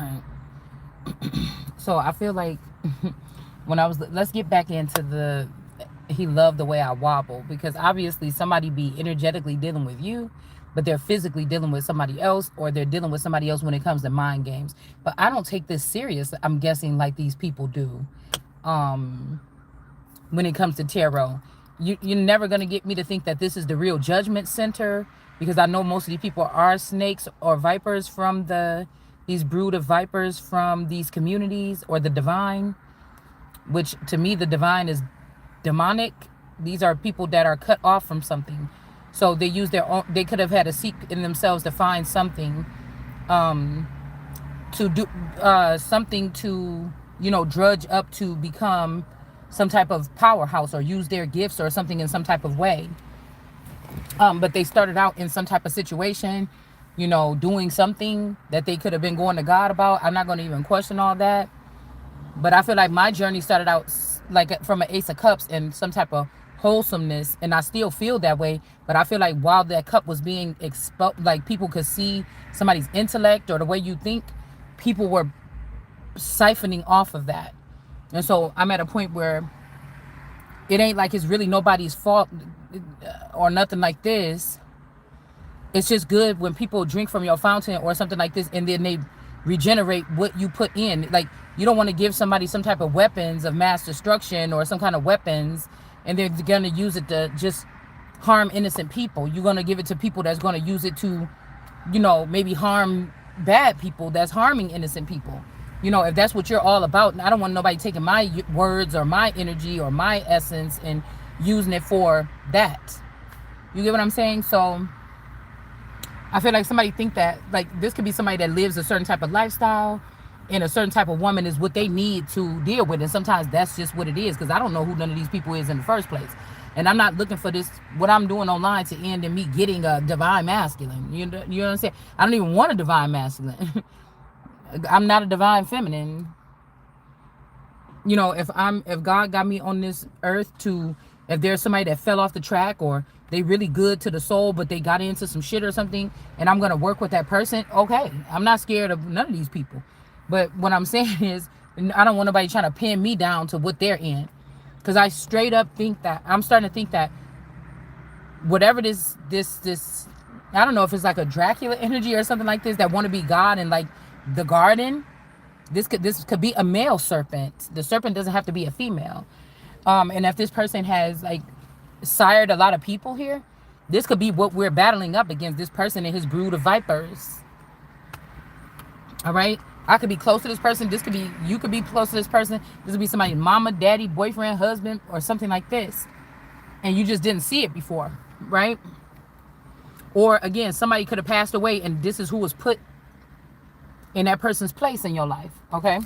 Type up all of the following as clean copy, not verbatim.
right. So I feel like when I was, let's get back into the, he loved the way I wobble, because obviously somebody be energetically dealing with you, but they're physically dealing with somebody else, or they're dealing with somebody else when it comes to mind games. But I don't take this serious, I'm guessing, like these people do. Um, when it comes to tarot, you're never gonna get me to think that this is the real judgment center, because I know most of these people are snakes or vipers from these brood of vipers from these communities, or the divine, which to me the divine is demonic. These are people that are cut off from something, so they use their own, they could have had to seek in themselves to find something, um to do something to, drudge up to become some type of powerhouse, or use their gifts or something in some type of way. But they started out in some type of situation, doing something that they could have been going to God about. I'm not going to even question all that. But I feel like my journey started out like from an Ace of Cups and some type of wholesomeness, and I still feel that way. But I feel like while that cup was being exposed, like people could see somebody's intellect or the way you think, people were siphoning off of that. And so I'm at a point where it ain't like it's really nobody's fault or nothing like this. It's just good when people drink from your fountain or something like this, and then they regenerate what you put in. Like, you don't want to give somebody some type of weapons of mass destruction or some kind of weapons, and they're going to use it to just harm innocent people. You're going to give it to people that's going to use it to, maybe harm bad people that's harming innocent people. If that's what you're all about, and I don't want nobody taking my words or my energy or my essence and using it for that. You get what I'm saying? So I feel like somebody think that, like, this could be somebody that lives a certain type of lifestyle, and a certain type of woman is what they need to deal with. And sometimes that's just what it is, because I don't know who none of these people is in the first place. And I'm not looking for this, what I'm doing online, to end in me getting a divine masculine. You know what I'm saying? I don't even want a divine masculine. I'm not a divine feminine. If God got me on this earth to, if there's somebody that fell off the track, or they really good to the soul, but they got into some shit or something, and I'm going to work with that person, okay. I'm not scared of none of these people. But what I'm saying is, I don't want nobody trying to pin me down to what they're in. Because I straight up think that, I'm starting to think that whatever this, I don't know if it's like a Dracula energy or something like this, that want to be God in like the garden. This could be a male serpent. The serpent doesn't have to be a female. And if this person has like sired a lot of people here, this could be what we're battling up against, this person and his brood of vipers. All right. I could be close to this person. You could be close to this person. This could be somebody's mama, daddy, boyfriend, husband, or something like this. And you just didn't see it before, right? Or again, somebody could have passed away, and this is who was put in that person's place in your life, okay?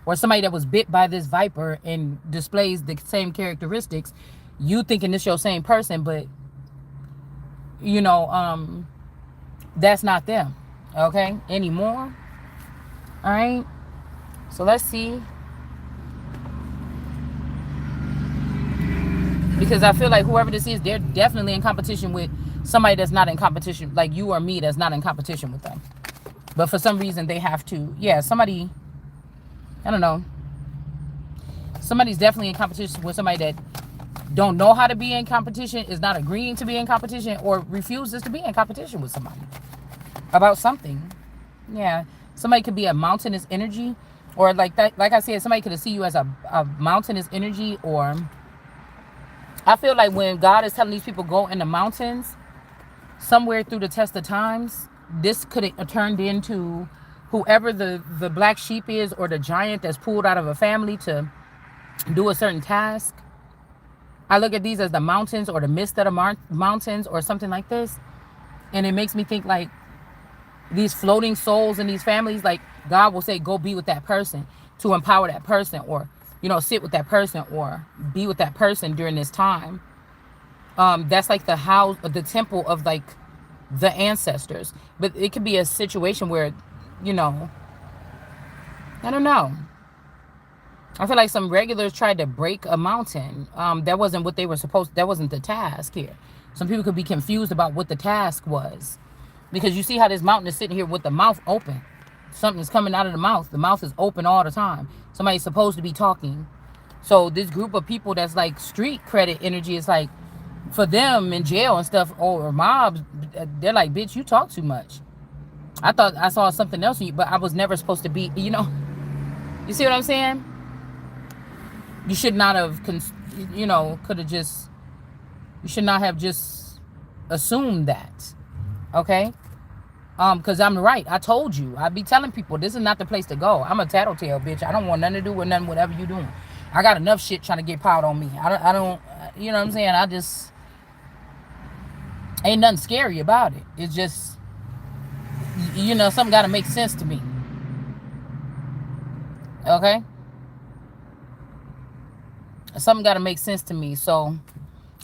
Or somebody that was bit by this viper and displays the same characteristics. You thinking this your same person, but that's not them, okay, anymore. All right, so let's see, because I feel like whoever this is, they're definitely in competition with somebody that's not in competition, like you or me, that's not in competition with them. But for some reason they have to, somebody, I don't know, somebody's definitely in competition with somebody that don't know how to be in competition, is not agreeing to be in competition, or refuses to be in competition with somebody about something. Yeah, somebody could be a mountainous energy, or like that, like I said, somebody could see you as a mountainous energy. Or I feel like when God is telling these people go in the mountains, somewhere through the test of times, this could have turned into whoever the black sheep is, or the giant that's pulled out of a family to do a certain task. I look at these as the mountains, or the mist of the mountains, or something like this. And it makes me think like these floating souls in these families, like God will say, go be with that person, to empower that person, or, sit with that person, or be with that person during this time. That's like the house, the temple of like the ancestors. But it could be a situation where, I don't know. I feel like some regulars tried to break a mountain. That wasn't what they were supposed, that wasn't the task here. Some people could be confused about what the task was. Because you see how this mountain is sitting here with the mouth open. something's coming out of the mouth. The mouth is open all the time. Somebody's supposed to be talking. So this group of people that's like street credit energy is like, for them in jail and stuff, or mobs, they're like, bitch, you talk too much. I thought I saw something else in you, but I was never supposed to be, you know. You see what I'm saying? You should not have, you know, could have just, you should not have just assumed that. Okay? Because I'm right. I told you. I be telling people, this is not the place to go. I'm a tattletale, bitch. I don't want nothing to do with nothing, whatever you doing. I got enough shit trying to get piled on me. I don't, you know what I'm saying? I just, ain't nothing scary about it. It's just, you know, something got to make sense to me. Okay? Something got to make sense to me. So,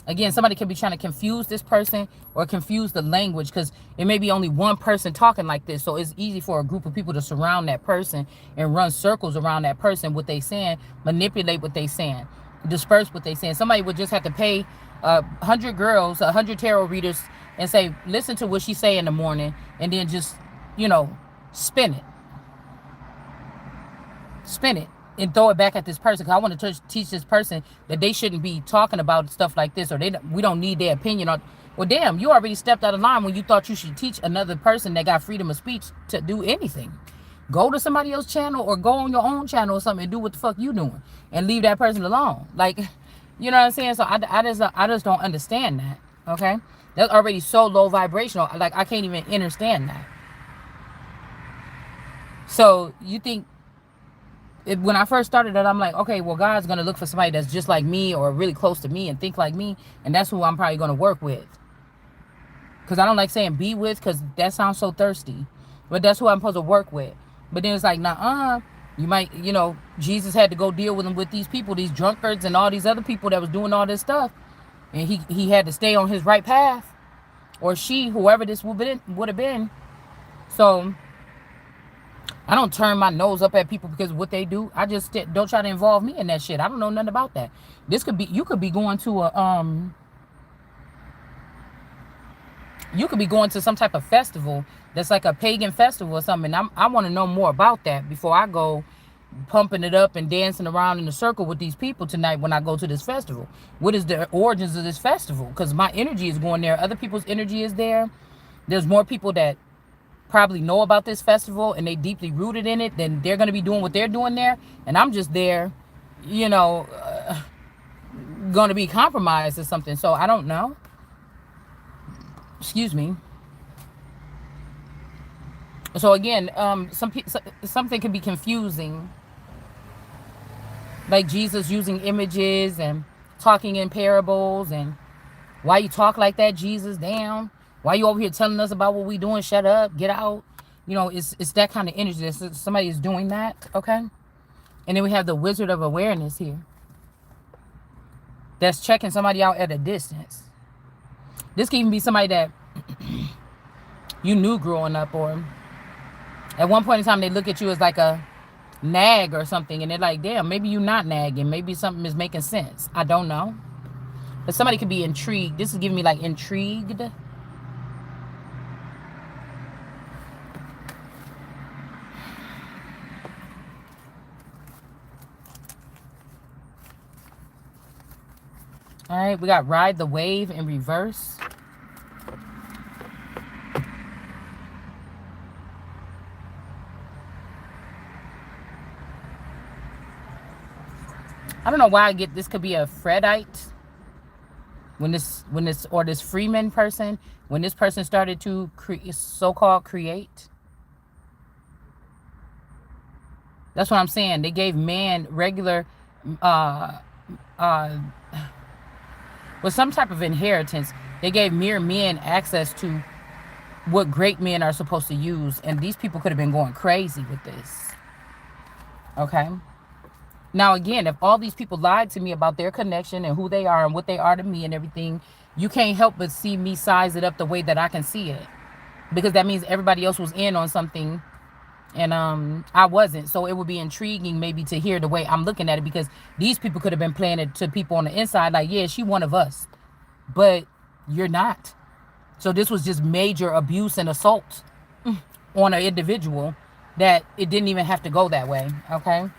again, somebody could be trying to confuse this person or confuse the language, because it may be only one person talking like this. So it's easy for a group of people to surround that person and run circles around that person, what they saying, manipulate what they saying, disperse what they saying. Somebody would just have to pay 100 girls, 100 tarot readers, and say, listen to what she say in the morning, and then just, you know, spin it. Spin it. And throw it back at this person, because I want to teach this person that they shouldn't be talking about stuff like this, or we don't need their opinion on. Well, damn, you already stepped out of line when you thought you should teach another person that got freedom of speech to do anything. Go to somebody else's channel or go on your own channel or something and do what the fuck you doing, and leave that person alone. Like, you know what I'm saying? So I just don't understand that. Okay, that's already so low vibrational. Like, I can't even understand that. So you think, when I first started that, I'm like, okay, well, God's going to look for somebody that's just like me or really close to me and think like me. And that's who I'm probably going to work with. Because I don't like saying be with, because that sounds so thirsty. But that's who I'm supposed to work with. But then it's like, nah, you might, you know, Jesus had to go deal with them, with these people, these drunkards and all these other people that was doing all this stuff. And he had to stay on his right path. Or she, whoever this would have been. So I don't turn my nose up at people because of what they do. I just don't try to involve me in that shit. I don't know nothing about that. This could be, you could be going to some type of festival that's like a pagan festival or something. I want to know more about that before I go pumping it up and dancing around in a circle with these people tonight when I go to this festival. What is the origins of this festival? Because my energy is going there. Other people's energy is there. There's more people that probably know about this festival and they deeply rooted in it, then they're going to be doing what they're doing there, and I'm just there, you know, going to be compromised or something. So I don't know. Excuse me. So again, something can be confusing, like Jesus using images and talking in parables, and why you talk like that, Jesus? Damn. Why you over here telling us about what we doing? Shut up, get out. You know, it's that kind of energy. Somebody is doing that, okay? And then we have the Wizard of Awareness here. That's checking somebody out at a distance. This can even be somebody that you knew growing up, or at one point in time they look at you as like a nag or something, and they're like, damn, maybe you're not nagging. Maybe something is making sense. I don't know. But somebody could be intrigued. This is giving me like intrigued. All right, we got Ride the Wave in reverse. I don't know why I get this. Could be a Fredite. When this Freeman person, when this person started to so-called create. That's what I'm saying. They gave man regular with some type of inheritance. They gave mere men access to what great men are supposed to use. And these people could have been going crazy with this. Okay? Now, again, if all these people lied to me about their connection and who they are and what they are to me and everything, you can't help but see me size it up the way that I can see it. Because that means everybody else was in on something and I wasn't. So it would be intriguing maybe to hear the way I'm looking at it, because these people could have been playing it to people on the inside like, yeah, she one of us, but you're not. So this was just major abuse and assault on an individual that it didn't even have to go that way. Okay.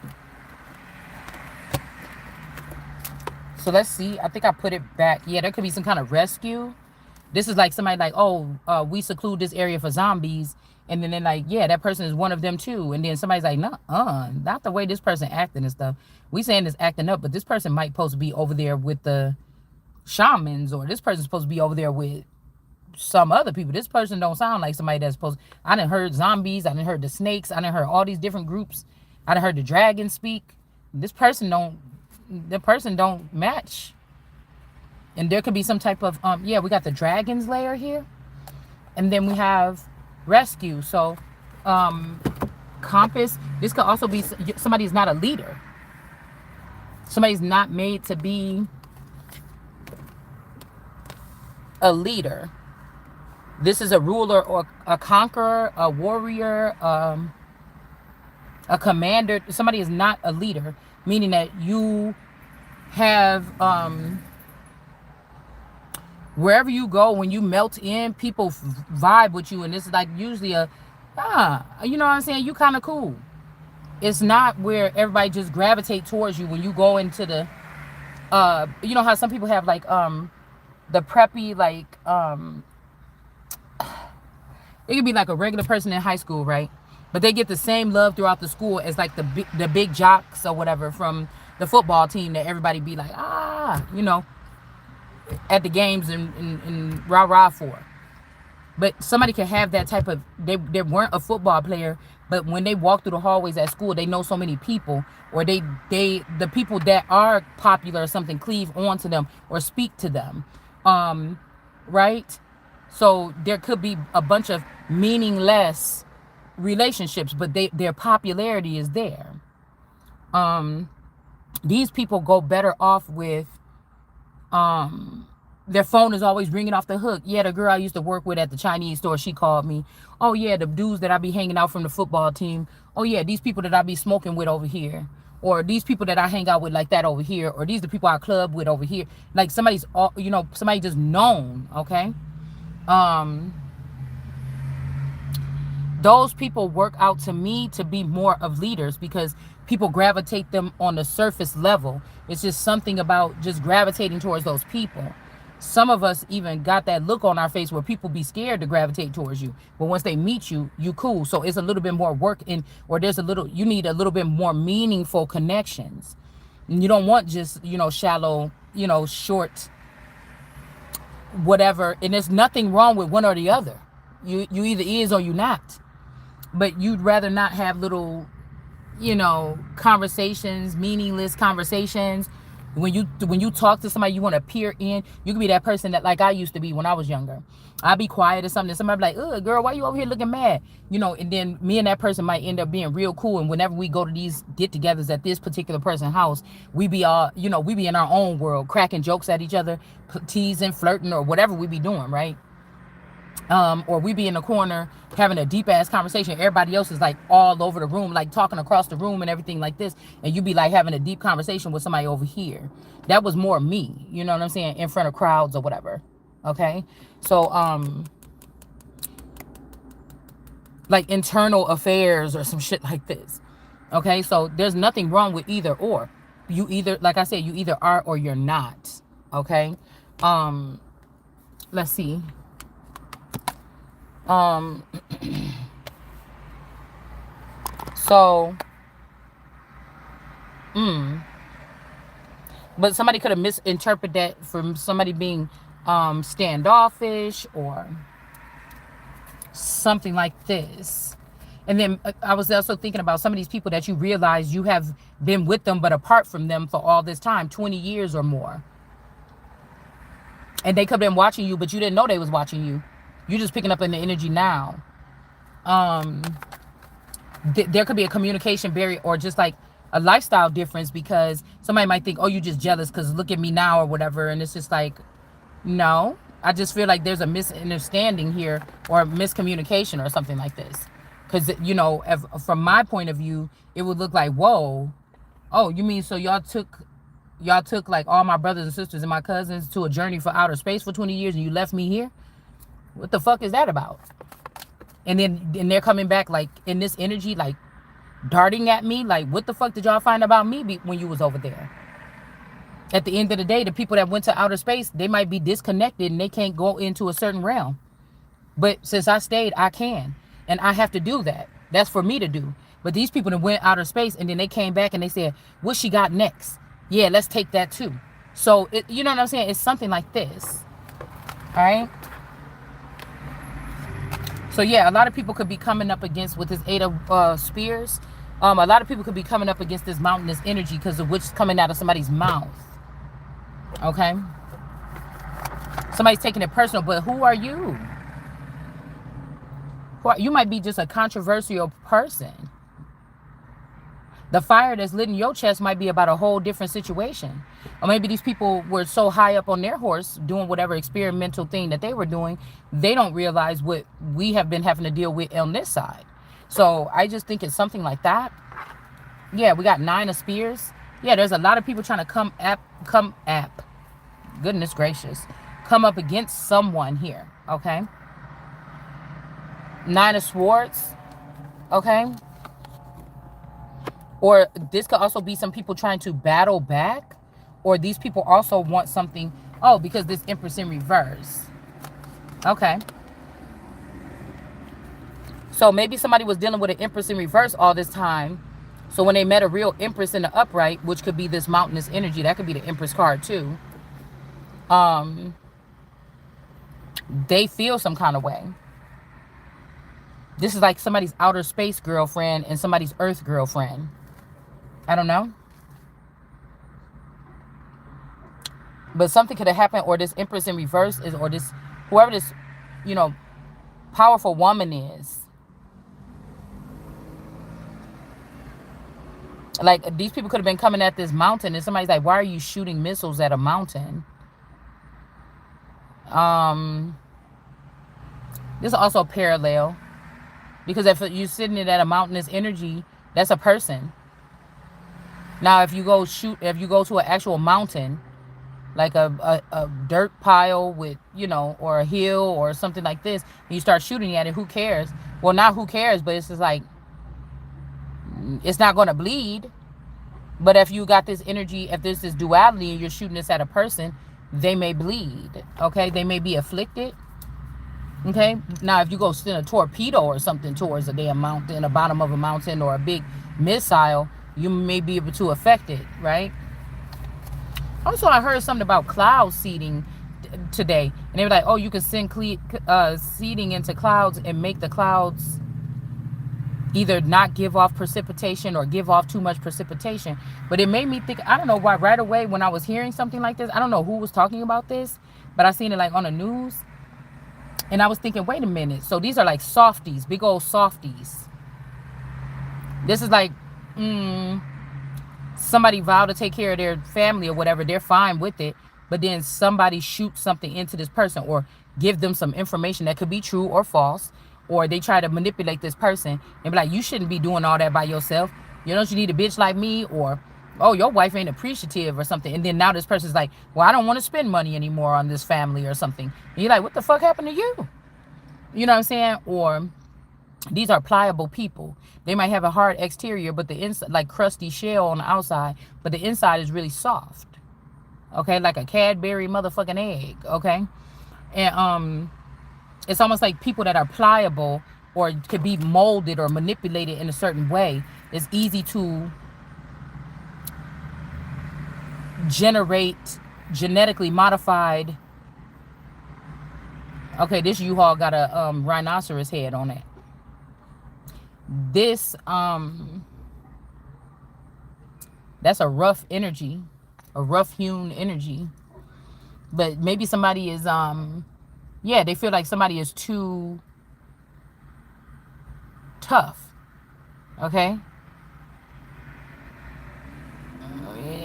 So let's see. I think I put it back. Yeah, there could be some kind of rescue. This is like somebody like, oh, we seclude this area for zombies. And then they're like, yeah, that person is one of them too. And then somebody's like, no, not the way this person acting and stuff. We saying this acting up, but this person might supposed to be over there with the shamans, or this person's supposed to be over there with some other people. This person don't sound like somebody that's supposed. I done heard zombies. I done heard the snakes. I done heard all these different groups. I done heard the dragon speak. This person don't. The person don't match. And there could be some type of yeah. We got the dragon's lair here, and then we have rescue. So compass. This could also be somebody's not a leader. Somebody's not made to be a leader. This is a ruler or a conqueror, a warrior, a commander. Somebody is not a leader, meaning that you have wherever you go, when you melt in, people vibe with you, and this is like usually you know what I'm saying, you kind of cool. It's not where everybody just gravitate towards you when you go into the you know how some people have like the preppy, like it could be like a regular person in high school, right? But they get the same love throughout the school as like the big jocks or whatever from the football team, that everybody be like, you know, at the games and rah-rah for. But somebody can have that type of, they weren't a football player, but when they walk through the hallways at school, they know so many people, or the people that are popular or something cleave onto them or speak to them. Right? So there could be a bunch of meaningless relationships, but their popularity is there. These people go better off with their phone is always ringing off the hook. Yeah, the girl I used to work with at the Chinese store, she called me. Oh yeah, the dudes that I be hanging out from the football team. Oh yeah, these people that I be smoking with over here, or these people that I hang out with like that over here, or these the people I club with over here. Like somebody's, you know, somebody just known. Okay. Those people work out to me to be more of leaders, because people gravitate them on the surface level. It's just something about just gravitating towards those people. Some of us even got that look on our face where people be scared to gravitate towards you, but once they meet you, you cool. So it's a little bit more work in, or you need a little bit more meaningful connections. And you don't want just, you know, shallow, you know, short, whatever. And there's nothing wrong with one or the other. You either is or you not. But you'd rather not have little, you know, conversations, meaningless conversations. When you talk to somebody, you want to peer in. You can be that person that, like I used to be when I was younger. I'd be quiet or something, and somebody be like, ugh, girl, why you over here looking mad? You know, and then me and that person might end up being real cool. And whenever we go to these get-togethers at this particular person's house, we be all, you know, we be in our own world, cracking jokes at each other, teasing, flirting, or whatever we be doing, right? Or we be in the corner having a deep ass conversation. Everybody else is like all over the room, like talking across the room and everything like this. And you be like having a deep conversation with somebody over here. That was more me, you know what I'm saying? In front of crowds or whatever. Okay. So, like internal affairs or some shit like this. Okay. So there's nothing wrong with either or. You either, like I said, you either are or you're not. Okay. Let's see. So, but somebody could have misinterpreted that from somebody being standoffish or something like this. And then I was also thinking about some of these people that you realize you have been with them but apart from them for all this time, 20 years or more. And they could have been watching you, but you didn't know they was watching you. You're just picking up in the energy now. There could be a communication barrier or just like a lifestyle difference, because somebody might think, oh, you're just jealous because look at me now or whatever. And it's just like, no, I just feel like there's a misunderstanding here or miscommunication or something like this. Because, you know, from my point of view, it would look like, whoa, oh, you mean so y'all took like all my brothers and sisters and my cousins to a journey for outer space for 20 years and you left me here? What the fuck is that about? And they're coming back like in this energy, like darting at me, like, what the fuck did y'all find about me when you was over there? At the end of the day, the people that went to outer space, they might be disconnected and they can't go into a certain realm. But since I stayed, I can. And I have to do that. That's for me to do. But these people that went outer space and then they came back and they said, what she got next? Yeah, let's take that too. So, you know what I'm saying? It's something like this. All right? So, yeah, a lot of people could be coming up against, with this 8 of Spears, a lot of people could be coming up against this mountainous energy because of what's coming out of somebody's mouth. Okay? Somebody's taking it personal, but who are you? You might be just a controversial person. The fire that's lit in your chest might be about a whole different situation. Or maybe these people were so high up on their horse doing whatever experimental thing that they were doing, they don't realize what we have been having to deal with on this side. So I just think it's something like that. Yeah, we got 9 of Spears. Yeah, there's a lot of people trying to come goodness gracious, come up against someone here, okay? 9 of Swords, okay? Or this could also be some people trying to battle back, or these people also want something. Oh, because this Empress in reverse. Okay. So maybe somebody was dealing with an Empress in reverse all this time. So when they met a real Empress in the upright, which could be this mountainous energy, that could be the Empress card too. They feel some kind of way. This is like somebody's outer space girlfriend and somebody's earth girlfriend. I don't know. But something could have happened, or this Empress in reverse is, or this, whoever this, you know, powerful woman is. Like, these people could have been coming at this mountain and somebody's like, why are you shooting missiles at a mountain? This is also parallel. Because if you're sitting at a mountainous energy, that's a person. Now, if you go to an actual mountain, like a dirt pile with, you know, or a hill or something like this, and you start shooting at it, who cares? Well, not who cares, but it's just like, it's not going to bleed. But if you got this energy, if there's this duality and you're shooting this at a person, they may bleed, okay? They may be afflicted, okay? Now, if you go send a torpedo or something towards a damn mountain, the bottom of a mountain, or a big missile, you may be able to affect it, right? Also, I heard something about cloud seeding today. And they were like, oh, you can send seeding into clouds and make the clouds either not give off precipitation or give off too much precipitation. But it made me think, I don't know why, right away when I was hearing something like this, I don't know who was talking about this, but I seen it like on the news. And I was thinking, wait a minute. So these are like softies, big old softies. This is like, somebody vowed to take care of their family or whatever. They're fine with it. But then somebody shoots something into this person or give them some information that could be true or false. Or they try to manipulate this person and be like, you shouldn't be doing all that by yourself. You know, you need a bitch like me. Or, oh, your wife ain't appreciative or something. And then now this person's like, well, I don't want to spend money anymore on this family or something. And you're like, what the fuck happened to you? You know what I'm saying? Or these are pliable people. They might have a hard exterior, but the inside, like crusty shell on the outside, but the inside is really soft. Okay, like a Cadbury motherfucking egg. Okay, and it's almost like people that are pliable or could be molded or manipulated in a certain way. It's easy to generate genetically modified. Okay, this U-Haul got a rhinoceros head on it. This that's a rough energy, a rough hewn energy. But maybe somebody is yeah, they feel like somebody is too tough. Okay,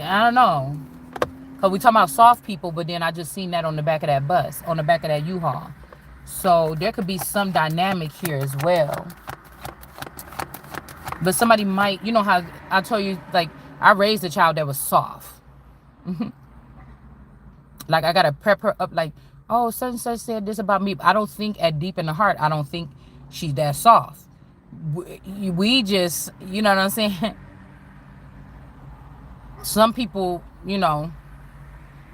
I don't know, because we talking about soft people, but then I just seen that on the back of that bus, on the back of that U-Haul. So there could be some dynamic here as well. But somebody might, you know how I told you, like, I raised a child that was soft. Like, I got to prep her up, like, oh, such and such said this about me. I don't think at deep in the heart, I don't think she's that soft. We just, you know what I'm saying? Some people, you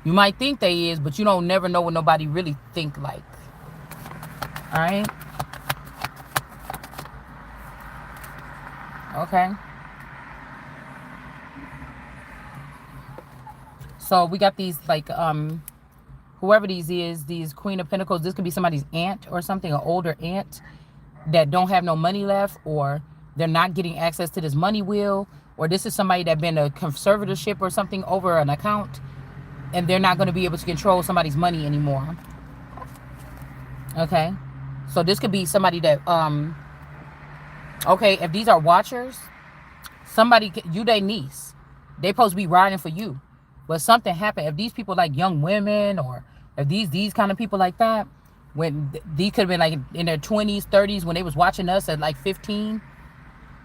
might think they is, but you don't never know what nobody really think like. All right? Okay. So we got these like whoever these Queen of Pentacles, this could be somebody's aunt or something, an older aunt that don't have no money left, or they're not getting access to this money wheel, or this is somebody that been a conservatorship or something over an account, and they're not going to be able to control somebody's money anymore. Okay. So this could be somebody that okay, if these are watchers, somebody, you their niece, they supposed to be riding for you, but something happened. If these people like young women, or if these kind of people like that, when these could have been like in their 20s, 30s, when they was watching us at like 15,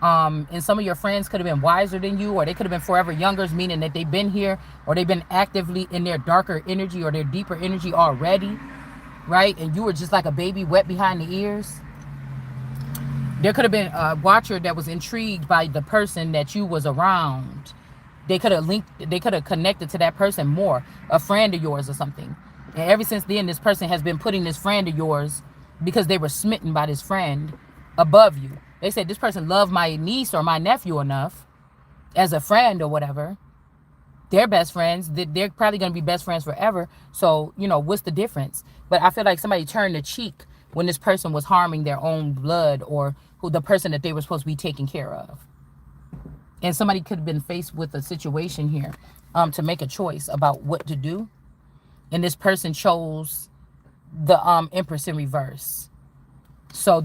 and some of your friends could have been wiser than you, or they could have been forever youngers, meaning that they've been here, or they've been actively in their darker energy or their deeper energy already, right? And you were just like a baby wet behind the ears. There could have been a watcher that was intrigued by the person that you was around. They could have connected to that person more, a friend of yours or something. And ever since then, this person has been putting this friend of yours, because they were smitten by this friend, above you. They said, this person loved my niece or my nephew enough as a friend or whatever. They're best friends. They're probably going to be best friends forever. So, what's the difference? But I feel like somebody turned the cheek when this person was harming their own blood, or the person that they were supposed to be taking care of. And somebody could have been faced with a situation here to make a choice about what to do. And this person chose the Empress in reverse. So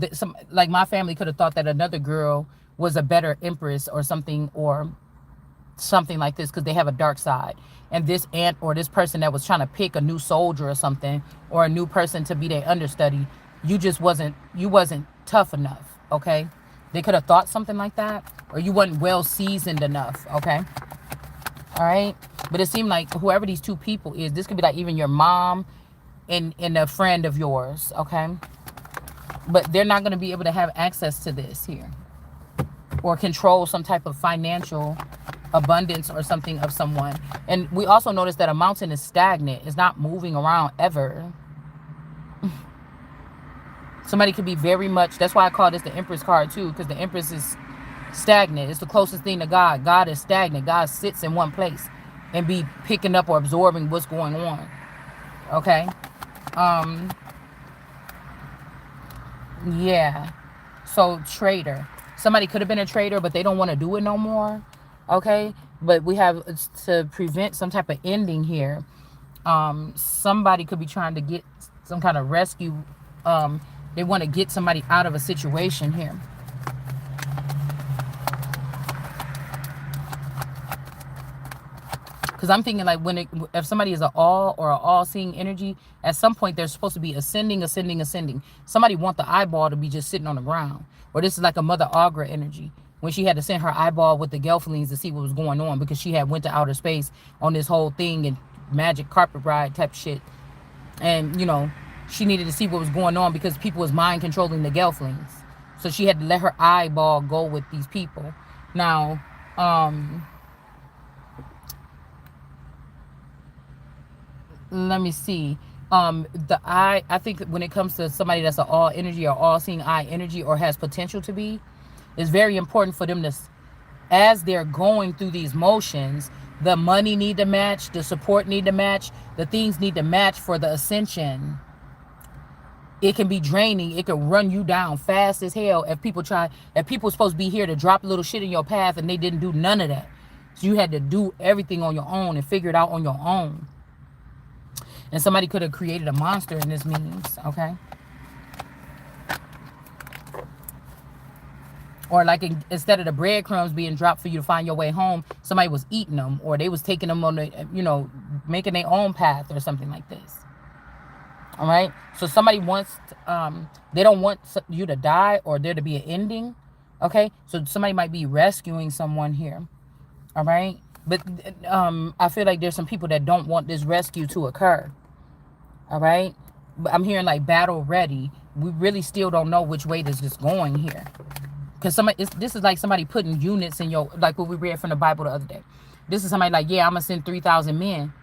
like my family could have thought that another girl was a better Empress or something like this, because they have a dark side. And this aunt or this person that was trying to pick a new soldier or something, or a new person to be their understudy, you wasn't tough enough, okay? They could have thought something like that, or you wasn't well seasoned enough, okay? All right? But it seemed like whoever these two people is, this could be like even your mom and a friend of yours, okay? But they're not going to be able to have access to this here, or control some type of financial abundance or something of someone. And we also notice that a mountain is stagnant. It's not moving around ever. Somebody could be very much, that's why I call this the Empress card too, because the Empress is stagnant. It's the closest thing to God. God is stagnant. God sits in one place and be picking up or absorbing what's going on. Okay? Yeah. So trader. Somebody could have been a trader, but they don't want to do it no more. Okay? But we have to prevent some type of ending here. Somebody could be trying to get some kind of rescue. They want to get somebody out of a situation here. Because I'm thinking like if somebody is an all-seeing energy, at some point they're supposed to be ascending. Somebody want the eyeball to be just sitting on the ground. Or this is like a Mother Agra energy, when she had to send her eyeball with the Gelflings to see what was going on, because she had went to outer space on this whole thing and magic carpet ride type shit. And, she needed to see what was going on because people was mind controlling the Gelflings. So she had to let her eyeball go with these people. Now, let me see. I think when it comes to somebody that's an all energy or all seeing eye energy, or has potential to be, it's very important for them to, as they're going through these motions, the money need to match, the support need to match, the things need to match for the ascension. It can be draining. It can run you down fast as hell if people supposed to be here to drop a little shit in your path and they didn't do none of that. So you had to do everything on your own and figure it out on your own. And somebody could have created a monster in this means, okay? Or like instead of the breadcrumbs being dropped for you to find your way home, somebody was eating them, or they was taking them on the, making their own path or something like this. All right. So somebody wants, they don't want you to die or there to be an ending. Okay. So somebody might be rescuing someone here. All right. But I feel like there's some people that don't want this rescue to occur. All right. But I'm hearing like battle ready. we really still don't know which way this is going here. Because this is like somebody putting units in your, like what we read from the Bible the other day. This is somebody like, yeah, I'm going to send 3,000 men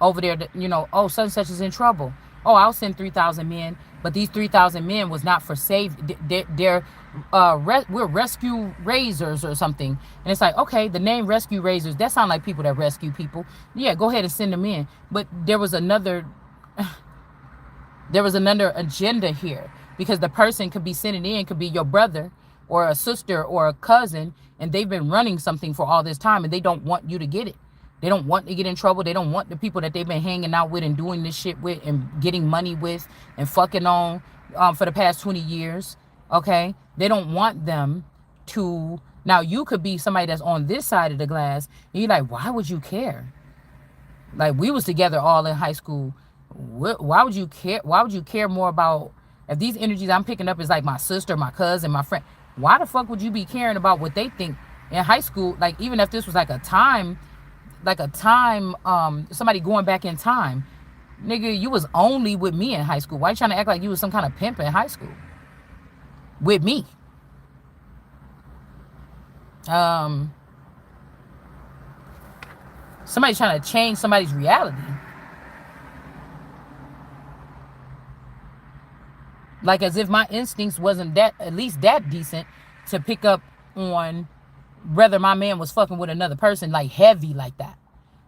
over there, to, oh, such and such is in trouble. Oh, I'll send 3,000 men. But these 3,000 men was not for we're rescue raisers or something. And it's like, okay, the name rescue raisers, that sound like people that rescue people. Yeah, go ahead and send them in. But there was another agenda here, because the person could be sending in, could be your brother or a sister or a cousin, and they've been running something for all this time, and they don't want you to get it. They don't want to get in trouble. They don't want the people that they've been hanging out with and doing this shit with and getting money with and fucking on for the past 20 years. Okay? They don't want them to. Now, you could be somebody that's on this side of the glass, and you're like, why would you care? Like, we was together all in high school. Why would you care? Why would you care more about, if these energies I'm picking up is like my sister, my cousin, my friend, why the fuck would you be caring about what they think in high school? Like, even if this was like a time, somebody going back in time, nigga, you was only with me in high school. Why you trying to act like you was some kind of pimp in high school with me? Somebody trying to change somebody's reality. Like, as if my instincts wasn't that, at least that decent, to pick up on whether my man was fucking with another person, like heavy like that,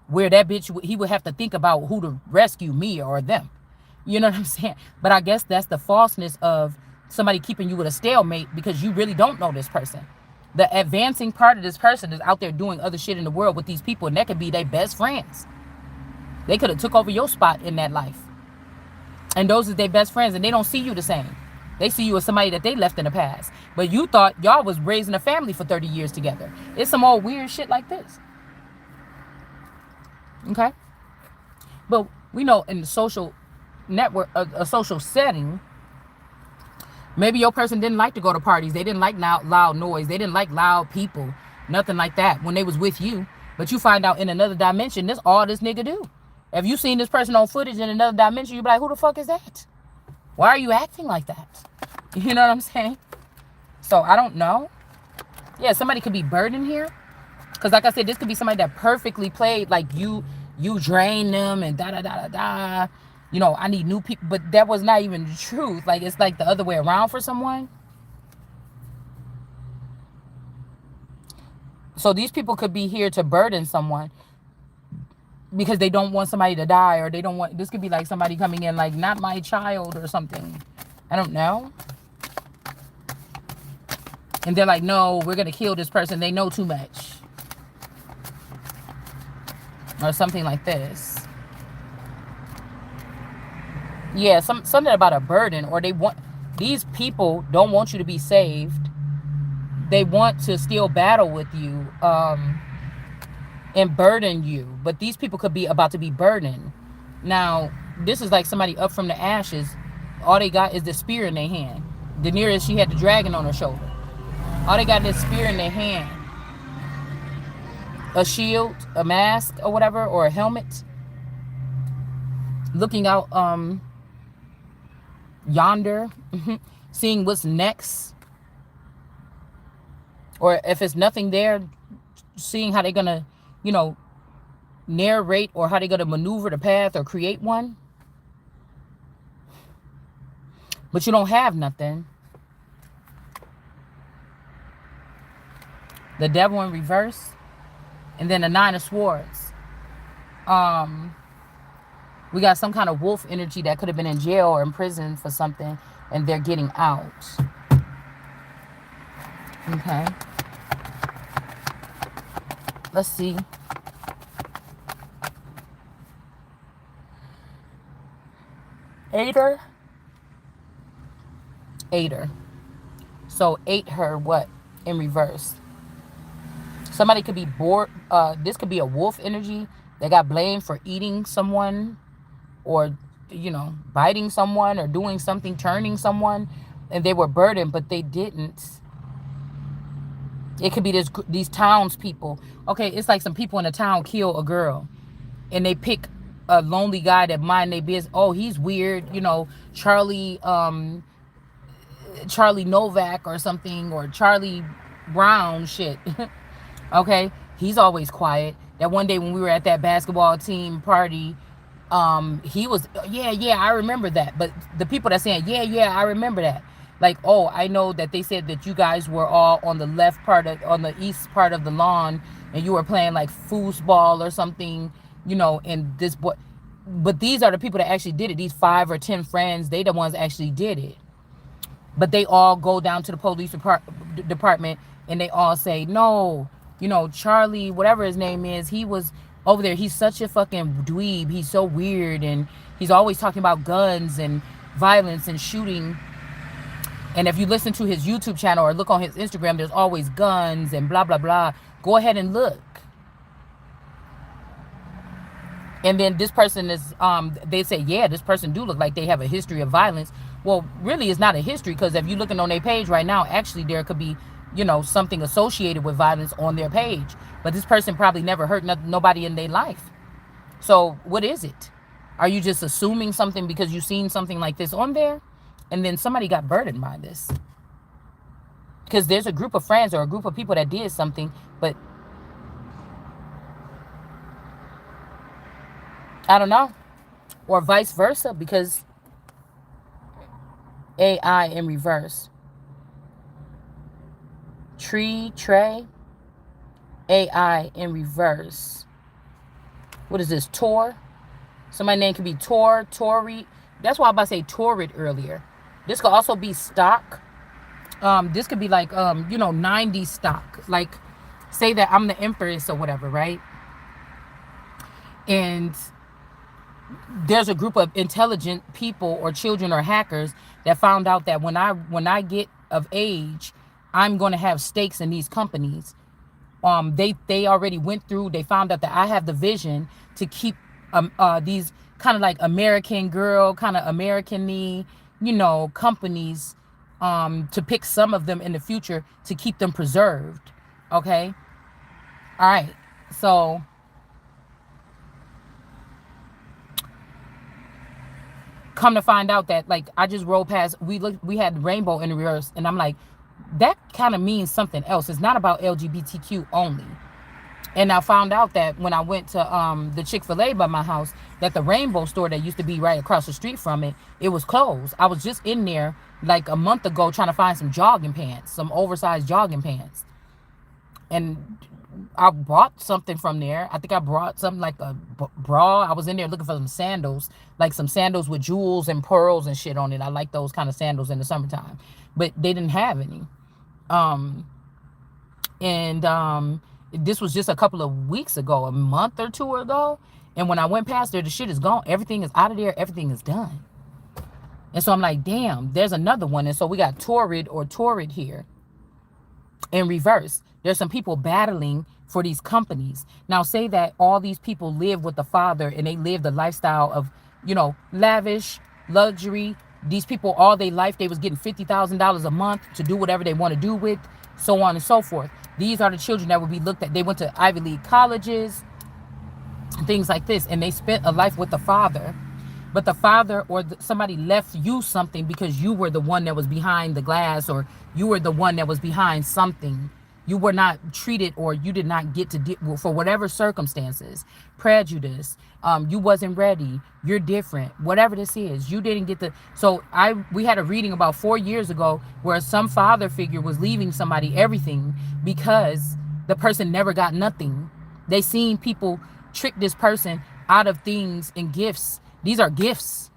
where that bitch, he would have to think about who to rescue, me or them. You know what I'm saying? But I guess that's the falseness of somebody keeping you with a stalemate, because you really don't know this person. The advancing part of this person is out there doing other shit in the world with these people, and that could be their best friends. They could have took over your spot in that life. And those are their best friends, and they don't see you the same. They see you as somebody that they left in the past. But you thought y'all was raising a family for 30 years together. It's some old weird shit like this. Okay? But we know in the social network, a social setting, maybe your person didn't like to go to parties. They didn't like loud noise. They didn't like loud people. Nothing like that when they was with you. But you find out in another dimension, this all this nigga do. If you seen this person on footage in another dimension, you be like, who the fuck is that? Why are you acting like that? You know what I'm saying? So I don't know. Yeah, somebody could be burdened here. Because like I said, this could be somebody that perfectly played like you drain them and da-da-da-da-da. I need new people. But that was not even the truth. Like, it's like the other way around for someone. So these people could be here to burden someone, because they don't want somebody to die, or they don't want, this could be like somebody coming in like, not my child or something. I don't know. And they're like, no, we're going to kill this person. They know too much. Or something like this. Yeah, something about a burden, or these people don't want you to be saved. They want to still battle with you. And burden you. But these people could be about to be burdened. Now, this is like somebody up from the ashes. All they got is the spear in their hand. Daenerys, she had the dragon on her shoulder. All they got is the spear in their hand. A shield, a mask or whatever, or a helmet. Looking out yonder. Seeing what's next. Or if it's nothing there, seeing how they're going to, narrate, or how they're going to maneuver the path or create one. But you don't have nothing. The devil in reverse. And then the 9 of Swords. We got some kind of wolf energy that could have been in jail or in prison for something, and they're getting out. Okay. Let's see. Aider. So ate her what? In reverse. Somebody could be bored. This could be a wolf energy. They got blamed for eating someone, or, biting someone, or doing something, turning someone, and they were burdened, but they didn't. It could be these townspeople. Okay, it's like some people in a town kill a girl, and they pick a lonely guy that mind their business. Oh, he's weird. Charlie Charlie Novak or something, or Charlie Brown shit. Okay, he's always quiet. That one day when we were at that basketball team party, he was, yeah, I remember that. But the people that saying, yeah, I remember that. Like, oh, I know that they said that you guys were all on the left part of, on the east part of the lawn, and you were playing like foosball or something, and this boy. But these are the people that actually did it. These 5 or 10 friends, they the ones that actually did it. But they all go down to the police department, and they all say, no, Charlie, whatever his name is, he was over there. He's such a fucking dweeb. He's so weird, and he's always talking about guns and violence and shooting. And if you listen to his YouTube channel or look on his Instagram, there's always guns and blah, blah, blah. Go ahead and look. And then this person is, they say, yeah, this person do look like they have a history of violence. Well, really, it's not a history, because if you're looking on their page right now, actually there could be, something associated with violence on their page. But this person probably never hurt nobody in their life. So what is it? Are you just assuming something because you've seen something like this on there? And then somebody got burdened by this. Because there's a group of friends or a group of people that did something, but I don't know. Or vice versa, because AI in reverse. Trey, AI in reverse. What is this? Tor? Somebody's name could be Tori. That's why I was about to say Torrid earlier. This could also be stock. This could be like, 90s stock. Like, say that I'm the Empress or whatever, right? And there's a group of intelligent people or children or hackers that found out that when I get of age, I'm going to have stakes in these companies. They already went through. They found out that I have the vision to keep these kind of like American Girl, kind of American-y, companies, to pick some of them in the future to keep them preserved. Okay. All right. So come to find out that, like, I just rolled past, we had rainbow in reverse, and I'm like, that kind of means something else. It's not about LGBTQ only. And I found out that when I went to the Chick-fil-A by my house, that the rainbow store that used to be right across the street from it, it was closed. I was just in there like a month ago trying to find some jogging pants, some oversized jogging pants. And I bought something from there. I think I brought something like a bra. I was in there looking for some sandals, like some sandals with jewels and pearls and shit on it. I like those kind of sandals in the summertime, but they didn't have any. This was just a couple of weeks ago, a month or two ago. And when I went past there, the shit is gone. Everything is out of there. Everything is done. And so I'm like, damn, there's another one. And so we got Torrid here in reverse. There's some people battling for these companies. Now, say that all these people live with the father and they live the lifestyle of, lavish, luxury. These people, all their life, they was getting $50,000 a month to do whatever they want to do with, so on and so forth. These are the children that would be looked at. They went to Ivy League colleges, things like this, and they spent a life with the father. But the father or somebody left you something because you were the one that was behind the glass, or you were the one that was behind something. You were not treated, or you did not get to for whatever circumstances, prejudice. You wasn't ready. You're different. Whatever this is, you didn't get the. So we had a reading about 4 years ago where some father figure was leaving somebody everything because the person never got nothing. They seen people trick this person out of things and gifts. These are gifts.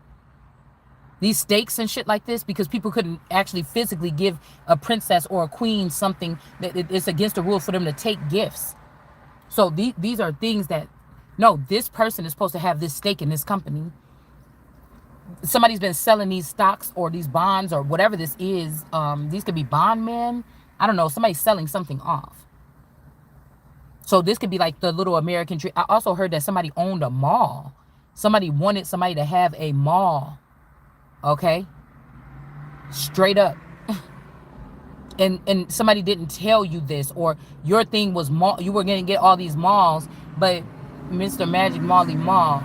These stakes and shit like this, because people couldn't actually physically give a princess or a queen something that it's against the rules for them to take gifts. So these are things that, no, this person is supposed to have this stake in this company. Somebody's been selling these stocks or these bonds or whatever this is. These could be bond men. I don't know. Somebody's selling something off. So this could be like the little American tree. I also heard that somebody owned a mall. Somebody wanted somebody to have a mall. Okay, straight up. And somebody didn't tell you this, or your thing was mall. You were gonna get all these malls, but Mr. Magic Molly Mall.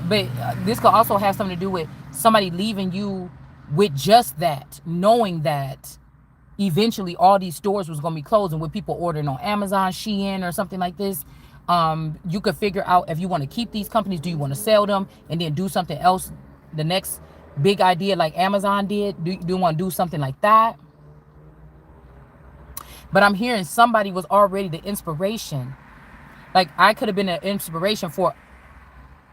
But this could also have something to do with somebody leaving you with just that, knowing that eventually all these stores was going to be closing with people ordering on Amazon, Shein, or something like this. You could figure out if you want to keep these companies, do you want to sell them and then do something else, the next big idea like Amazon did? Do you want to do something like that? But I'm hearing somebody was already the inspiration. Like, I could have been an inspiration for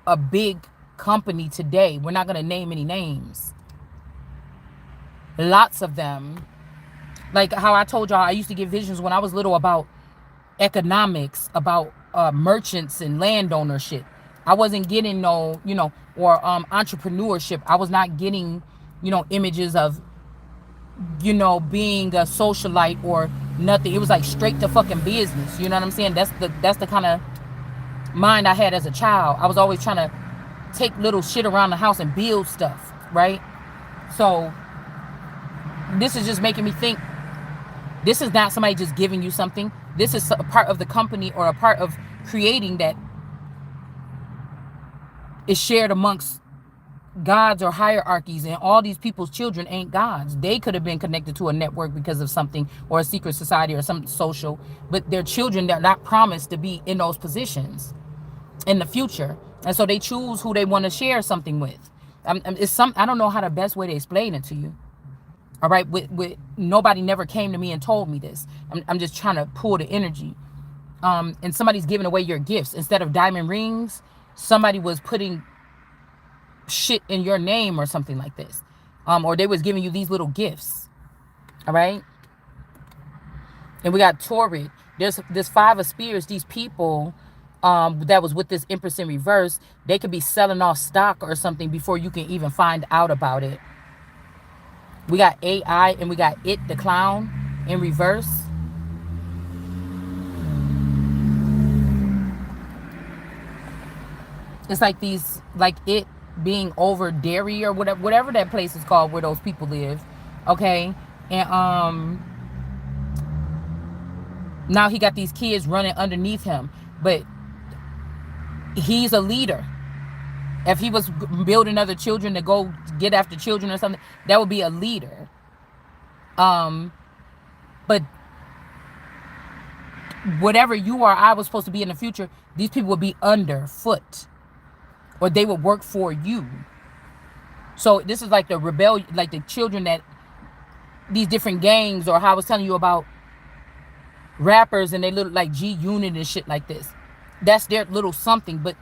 a big company today. We're not going to name any names. Lots of them. Like how I told y'all, I used to get visions when I was little about economics, about merchants and land ownership. I wasn't getting no, or entrepreneurship. I was not getting, images of, being a socialite or nothing. It was like straight to fucking business. You know what I'm saying? That's the kind of mind I had as a child. I was always trying to take little shit around the house and build stuff, right? So this is just making me think, this is not somebody just giving you something. This is a part of the company or a part of creating that is shared amongst gods or hierarchies, and all these people's children ain't gods. They could have been connected to a network because of something, or a secret society or some social, but their children, they're not promised to be in those positions in the future. And so they choose who they want to share something with. I don't know how the best way to explain it to you. All right, with nobody never came to me and told me this. I'm just trying to pull the energy. And somebody's giving away your gifts. Instead of diamond rings, somebody was putting shit in your name or something like this. Or they was giving you these little gifts. All right. And we got Torrid. There's this 5 of Spears. These people that was with this Empress in reverse, they could be selling off stock or something before you can even find out about it. We got AI and we got It, the clown, in reverse. It's like these, like It being over Derry or whatever that place is called where those people live. Okay. And now he got these kids running underneath him, but he's a leader. If he was building other children to go get after children or something, that would be a leader. But whatever you or I was supposed to be in the future, these people would be underfoot, or they would work for you. So this is like the rebellion, like the children that these different gangs, or how I was telling you about rappers and they little like G Unit and shit like this. That's their little something, but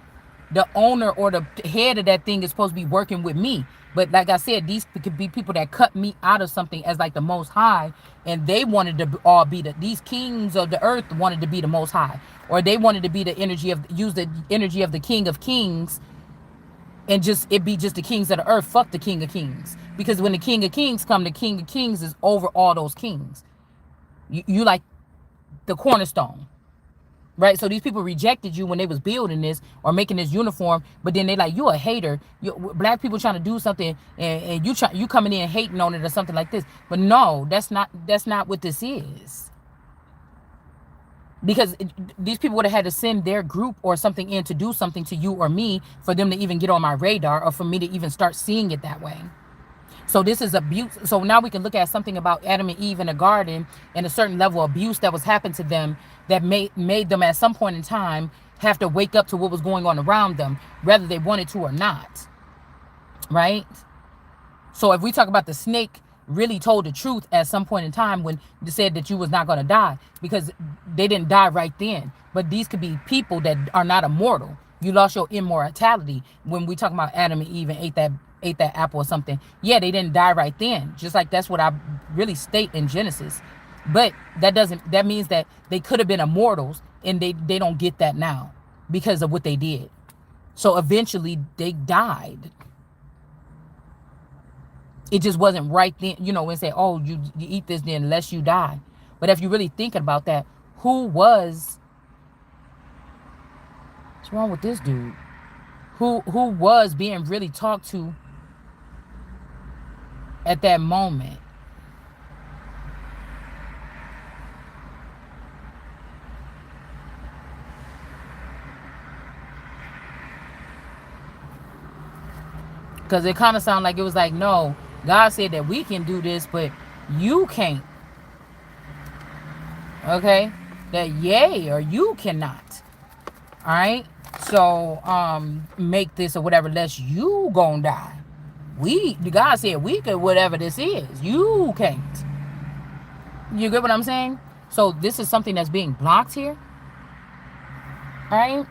the owner or the head of that thing is supposed to be working with me. But like I said, these could be people that cut me out of something as like the most high, and they wanted to all be these kings of the earth wanted to be the most high, or they wanted to be the energy of, use the energy of the king of kings, and just it be just the kings of the earth. Fuck the king of kings, because when the king of kings come, the king of kings is over all those kings. You like the cornerstone. Right, so these people rejected you when they was building this or making this uniform, but then they like, you a hater. Black people trying to do something, and you coming in hating on it or something like this. But no, that's not what this is. Because these people would have had to send their group or something in to do something to you or me for them to even get on my radar, or for me to even start seeing it that way. So this is abuse. So now we can look at something about Adam and Eve in the garden and a certain level of abuse that was happened to them that made them at some point in time have to wake up to what was going on around them, whether they wanted to or not. Right? So if we talk about the snake really told the truth at some point in time when they said that you was not going to die, because they didn't die right then. But these could be people that are not immortal. You lost your immortality when we talk about Adam and Eve and ate that apple or something. Yeah, they didn't die right then. Just like that's what I really state in Genesis. But that means that they could have been immortals, and they don't get that now because of what they did. So eventually they died. It just wasn't right then, when say, oh, you eat this then unless you die. But if you really think about that, what's wrong with this dude? Who was being really talked to at that moment? Because it kind of sounded like it was like, no, God said that we can do this, but you can't. Okay? That yay or you cannot. All right? So, make this or whatever, lest you gonna die. God said we could, whatever this is. You can't. You get what I'm saying? So this is something that's being blocked here. All right?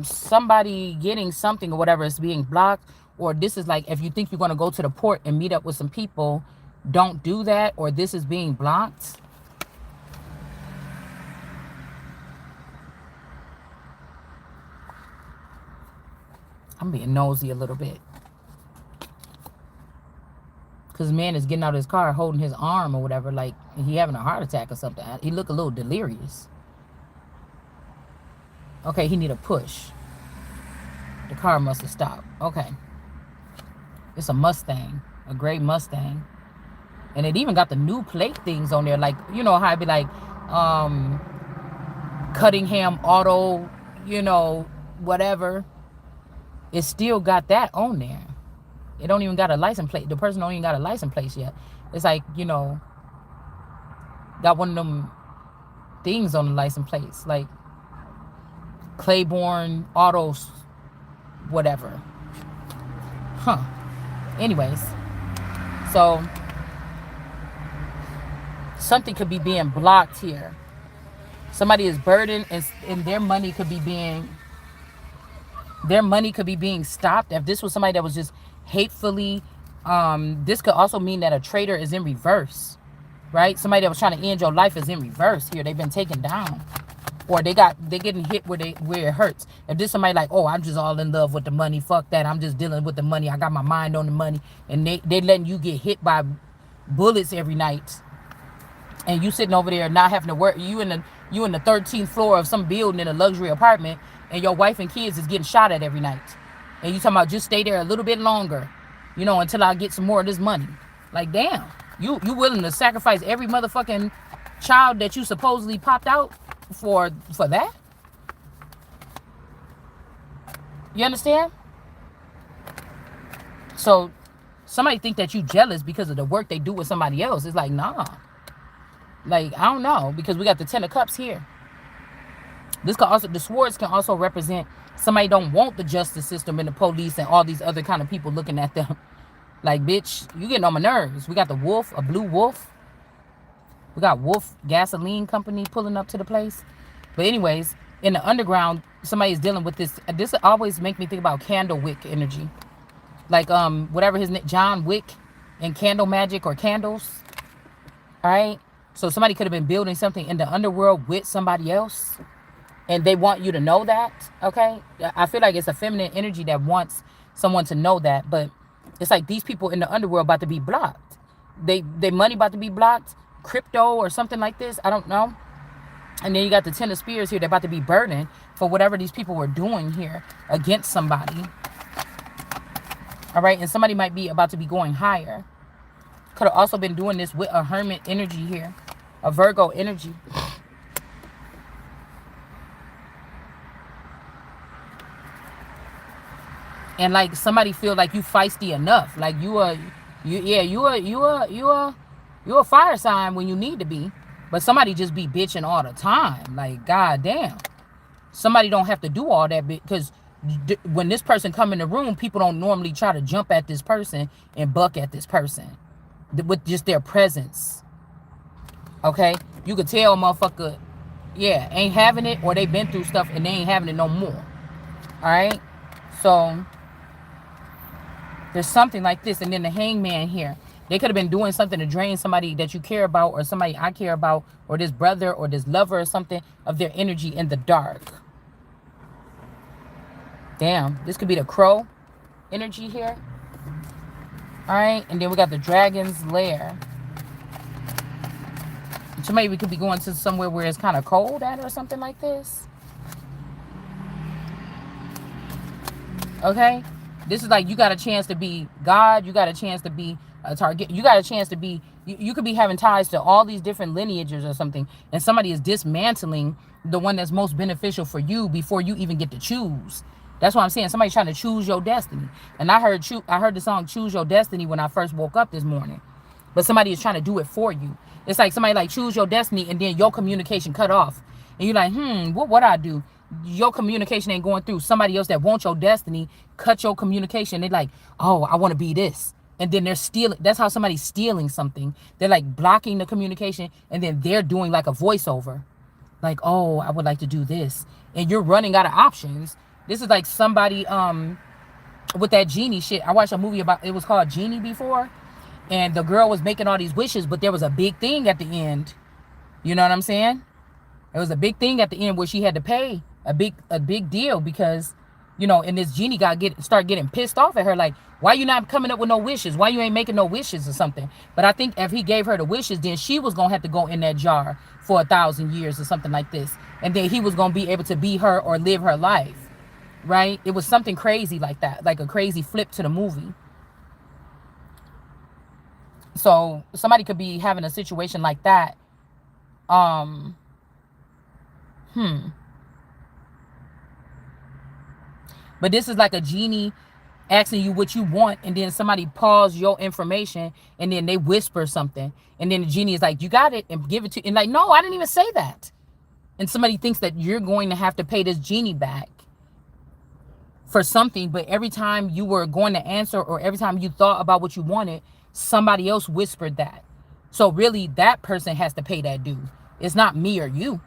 Somebody getting something or whatever is being blocked, or this is like if you think you're going to go to the port and meet up with some people, don't do that, or this is being blocked. I'm being nosy a little bit because man is getting out of his car holding his arm or whatever, like he having a heart attack or something. He look a little delirious. Okay, he need a push. The car must have stopped. Okay. It's a Mustang. A gray Mustang. And it even got the new plate things on there. Like, you know how it'd be like, Cunningham Auto, you know, whatever. It still got that on there. It don't even got a license plate. The person don't even got a license plate yet. It's like, you know, got one of them things on the license plates. Like, Claiborne Autos, whatever. Huh. Anyways, so something could be being blocked here. Somebody is burdened, and their money could be being stopped. If this was somebody that was just hatefully, this could also mean that a traitor is in reverse, right? Somebody that was trying to end your life is in reverse here. They've been taken down. Or they're getting hit where it hurts. If this somebody like, oh, I'm just all in love with the money, fuck that, I'm just dealing with the money, I got my mind on the money, and they letting you get hit by bullets every night, and you sitting over there not having to work, you in the 13th floor of some building in a luxury apartment, and your wife and kids is getting shot at every night, and you talking about just stay there a little bit longer, you know, until I get some more of this money. Like, damn, you willing to sacrifice every motherfucking child that you supposedly popped out for that? You understand? So somebody think that you jealous because of the work they do with somebody else. It's like, nah. Like, I don't know, because we got the 10 of Cups here. This could also, the swords can also represent somebody don't want the justice system and the police and all these other kind of people looking at them. Like, bitch, you getting on my nerves. We got the wolf, a blue wolf. We got Wolf Gasoline Company pulling up to the place. But anyways, in the underground, somebody's dealing with this. This always make me think about Candle Wick energy. Like, whatever his name, John Wick and Candle Magic or Candles. All right? So somebody could have been building something in the underworld with somebody else. And they want you to know that, okay? I feel like it's a feminine energy that wants someone to know that. But it's like these people in the underworld about to be blocked. They money about to be blocked. Crypto or something like this, I don't know. And then you got the 10 of Spears here. They're about to be burdened for whatever these people were doing here against somebody. All right, and somebody might be about to be going higher. Could have also been doing this with a Hermit energy here, a Virgo energy. And like somebody feel like you feisty enough, like you a fire sign when you need to be, but somebody just be bitching all the time. Like, goddamn, somebody don't have to do all that because when this person come in the room, people don't normally try to jump at this person and buck at this person with just their presence. Okay, you could tell motherfucker, yeah, ain't having it, or they been through stuff and they ain't having it no more. All right, so there's something like this. And then the Hangman here, they could have been doing something to drain somebody that you care about, or somebody I care about, or this brother or this lover or something, of their energy in the dark. Damn, this could be the Crow energy here. All right, and then we got the Dragon's Lair. So maybe we could be going to somewhere where it's kind of cold at, or something like this. Okay, this is like you got a chance to be God. You got a chance to be a target. You got a chance to be You could be having ties to all these different lineages or something, and somebody is dismantling the one that's most beneficial for you before you even get to choose. That's what I'm saying. Somebody's trying to choose your destiny. And I heard the song Choose Your Destiny when I first woke up this morning. But somebody is trying to do it for you. It's like somebody like choose your destiny and then your communication cut off. And you're like, what would I do? Your communication ain't going through. Somebody else that wants your destiny cut your communication. They're like, oh, I want to be this. And then they're stealing. That's how somebody's stealing something. They're like blocking the communication, and then they're doing like a voiceover. Like, oh, I would like to do this. And you're running out of options. This is like somebody with that genie shit. I watched a movie about, it was called Genie before. And the girl was making all these wishes, but there was a big thing at the end. You know what I'm saying? It was a big thing at the end where she had to pay a big deal because, and this genie start getting pissed off at her, like, why you not coming up with no wishes? Why you ain't making no wishes or something? But I think if he gave her the wishes, then she was gonna have to go in that jar for 1,000 years or something like this, and then he was gonna be able to be her or live her life, right? It was something crazy like that, like a crazy flip to the movie. So somebody could be having a situation like that. But this is like a genie asking you what you want, and then somebody pause your information, and then they whisper something, and then the genie is like, you got it, and give it to you. And like, no, I didn't even say that. And somebody thinks that you're going to have to pay this genie back for something, but every time you were going to answer, or every time you thought about what you wanted, somebody else whispered that. So really, that person has to pay that due. It's not me or you,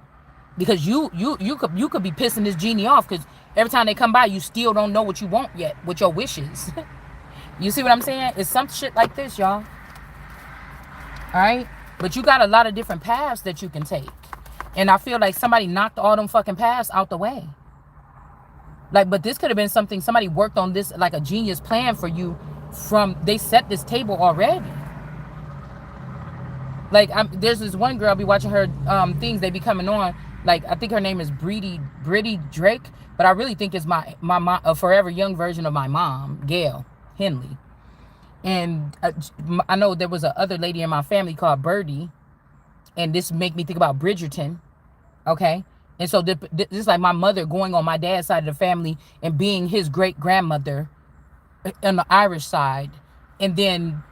because you could be pissing this genie off because every time they come by, you still don't know what you want yet with your wishes. You see what I'm saying? It's some shit like this, y'all. All right, but you got a lot of different paths that you can take, and I feel like somebody knocked all them fucking paths out the way. Like, but this could have been something somebody worked on, this like a genius plan for you. They set this table already. Like, there's this one girl, I'll be watching her things, they be coming on. Like, I think her name is Britty Drake, but I really think it's my mom, a forever young version of my mom, Gail Henley. And I know there was a other lady in my family called Birdie, and this make me think about Bridgerton, okay? And so this is like my mother going on my dad's side of the family and being his great grandmother on the Irish side, and then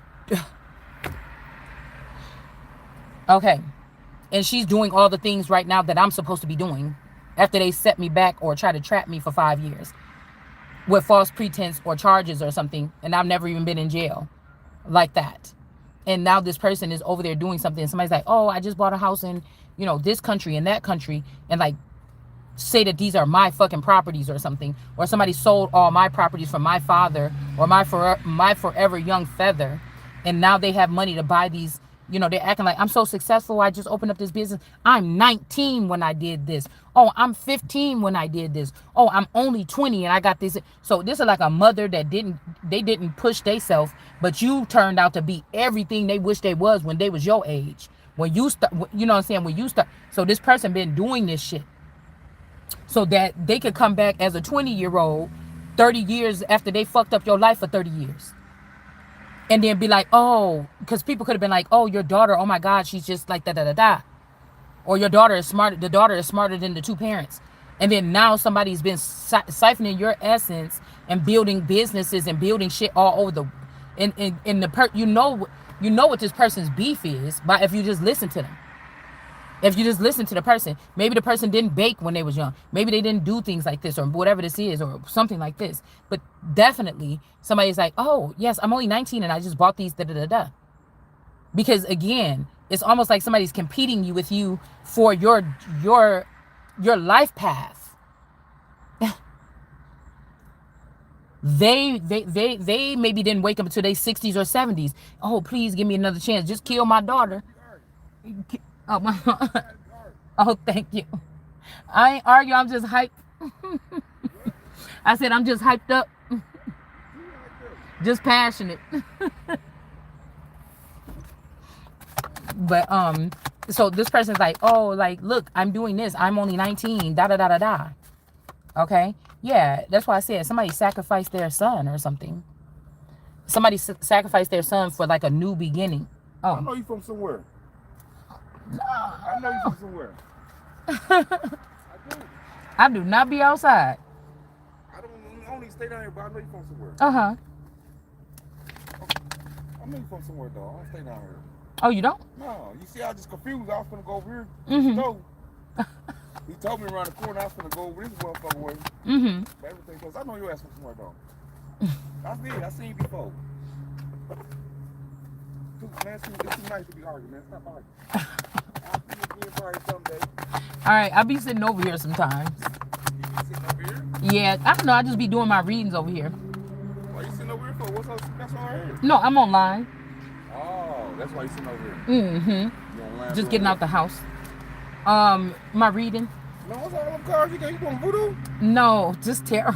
okay, and she's doing all the things right now that I'm supposed to be doing after they set me back or try to trap me for 5 years with false pretense or charges or something, and I've never even been in jail like that. And now this person is over there doing something, and somebody's like, oh, I just bought a house in this country and that country, and like say that these are my fucking properties or something, or somebody sold all my properties from my father or my forever young feather, and now they have money to buy these. They're acting like, I'm so successful, I just opened up this business. I'm 19 when I did this. Oh, I'm 15 when I did this. Oh, I'm only 20 and I got this. So this is like a mother that didn't push theyself, but you turned out to be everything they wish they was when they was your age. When you start, you know what I'm saying? When you start, so this person been doing this shit so that they could come back as a 20-year-old 30 years after they fucked up your life for 30 years. And then be like, oh, because people could have been like, oh, your daughter, oh my God, she's just like da-da-da-da. Or your daughter is smarter, the daughter is smarter than the two parents. And then now somebody's been siphoning your essence and building businesses and building shit all over you know what this person's beef is, but if you just listen to them. If you just listen to the person, maybe the person didn't bake when they was young. Maybe they didn't do things like this or whatever this is or something like this. But definitely somebody's like, oh, yes, I'm only 19 and I just bought these da-da-da-da. Because again, it's almost like somebody's competing with you for your life path. They maybe didn't wake up until their 60s or 70s. Oh, please give me another chance. Just kill my daughter. Oh, my God. Oh, thank you. I ain't argue. I'm just hyped. I said I'm just hyped up. Just passionate. But so this person's like, oh, like, look, I'm doing this. I'm only 19. Da da da da da. Okay. Yeah, that's why I said somebody sacrificed their son or something. Somebody sacrificed their son for like a new beginning. Oh. I know you from somewhere. No. I know you from somewhere. I do. I do not be outside. I don't stay down here, but I know you from somewhere. Uh-huh. I know you from somewhere, though. I don't stay down here. Oh, you don't? No. You see, I was just confused. I was going to go over here. Mm-hmm. He told me around the corner I was going to go over this motherfucker way. Mm-hmm. But everything goes. I know your ass from somewhere, though. I seen you before. Man, it's too nice to be arguing, man. Stop arguing. I'll see you again probably someday. All right, I'll be sitting over here sometimes. You be sitting over here? Yeah, I don't know. I just be doing my readings over here. Why you sitting over here for? What's up? That's all right here. No, I'm online. Oh, that's why you sitting over here. Mm-hmm. You online Just getting out the house. My reading. No, what's all them cards you got? You doing voodoo? No, just tarot.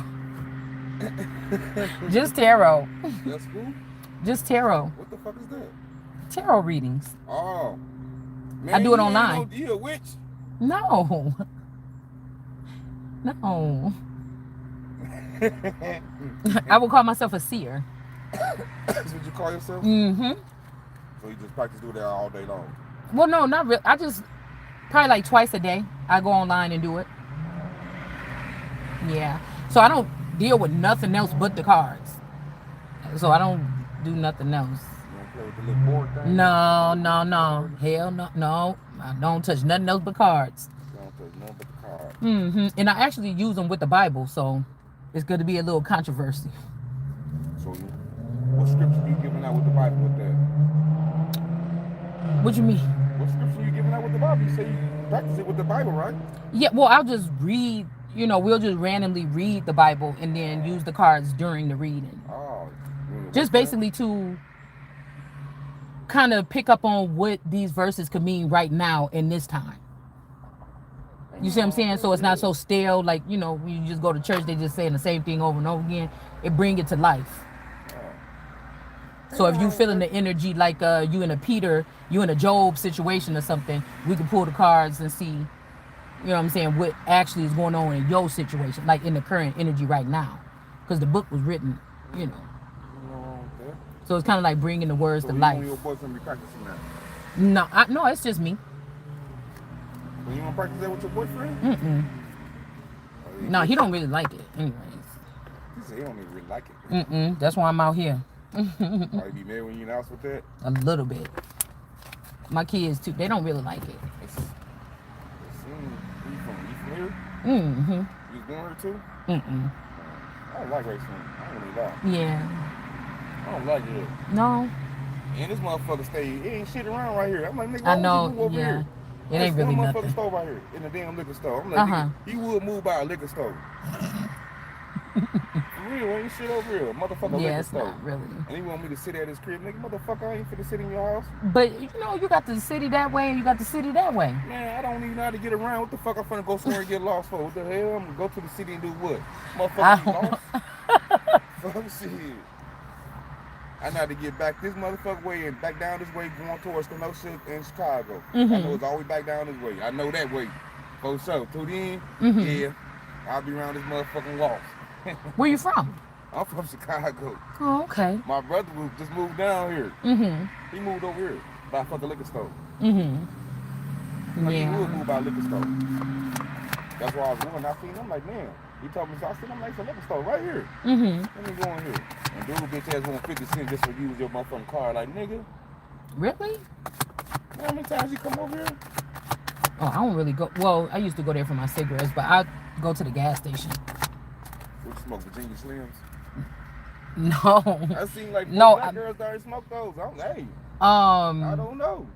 Just tarot. That's cool. Just tarot. What the fuck is that? Tarot readings. Oh. Man, I do it online. You a witch? No. No. I would call myself a seer. That's what you call yourself? Mm-hmm. So you just practice do that all day long? Well, no, not really. I just probably like twice a day. I go online and do it. Yeah. So I don't deal with nothing else but the cards. So I don't do nothing else. You don't play with the little board thing? No. Hell no. No. I don't touch nothing else but cards. You don't touch nothing but the cards. Mm-hmm. And I actually use them with the Bible, so it's going to be a little controversy. So what scripture you giving out with the Bible with that? What you mean? What scripture you giving out with the Bible? You say you practice it with the Bible, right? Yeah, well, I'll just read, we'll just randomly read the Bible and then use the cards during the reading. Oh. Just basically to kind of pick up on what these verses could mean right now in this time. You see what I'm saying? So it's not so stale, like, you just go to church, they just saying the same thing over and over again. It bring it to life. So if you feeling the energy like you in a Job situation or something, we can pull the cards and see, you know what I'm saying, what actually is going on in your situation, like in the current energy right now. Because the book was written, So it's kind of like bringing the words to life. So your boyfriend be practicing that? No, it's just me. Well, you want to practice that with your boyfriend? Mm-mm. No, he don't really like it anyways. He said he don't even really like it. Mm-mm. That's why I'm out here. You be mad when you announce with that? A little bit. My kids too, they don't really like it. You from here? Mm-hmm. You was born here too? Mm-mm. I don't like racing. I don't really like. Yeah. I don't like it. No. And this motherfucker stay, it ain't shit around right here. I'm like, nigga, I know, move over here? It ain't really nothing. Motherfucker store right here in the damn liquor store. I'm like, nigga, he would move by a liquor store. For real, ain't shit over here. Motherfucker liquor store. Not really. And he want me to sit at his crib. Nigga, motherfucker, I ain't finna sit in your house. But, you got the city that way and you got the city that way. Man, I don't even know how to get around. What the fuck I'm finna go somewhere and get lost for? What the hell? I'm gonna go to the city and do what? Motherfucker, get lost? Fuck shit. I know how to get back this motherfucker way and back down this way going towards Kenosha and Chicago. Mm-hmm. I know it's always back down this way. I know that way. For sure. To then, yeah, I'll be around this motherfucking lost. Where you from? I'm from Chicago. Oh, okay. My brother just moved down here. Mm-hmm. He moved over here by a fucking liquor store. Mm-hmm. Like he would move by a liquor store. That's why I was going. I seen him like, man. He told me, so I said, I'm like, it's a liquor store right here. Mm-hmm. Let me go in here. And dude, bitch ass want 50 cents just for use your motherfucking car. Like, nigga. Really? Man, how many times you come over here? Oh, I don't really go. Well, I used to go there for my cigarettes, but I go to the gas station. What you smoke, Virginia Slims? No. I seen like black girls that already smoke those. I'm like, hey. I don't know.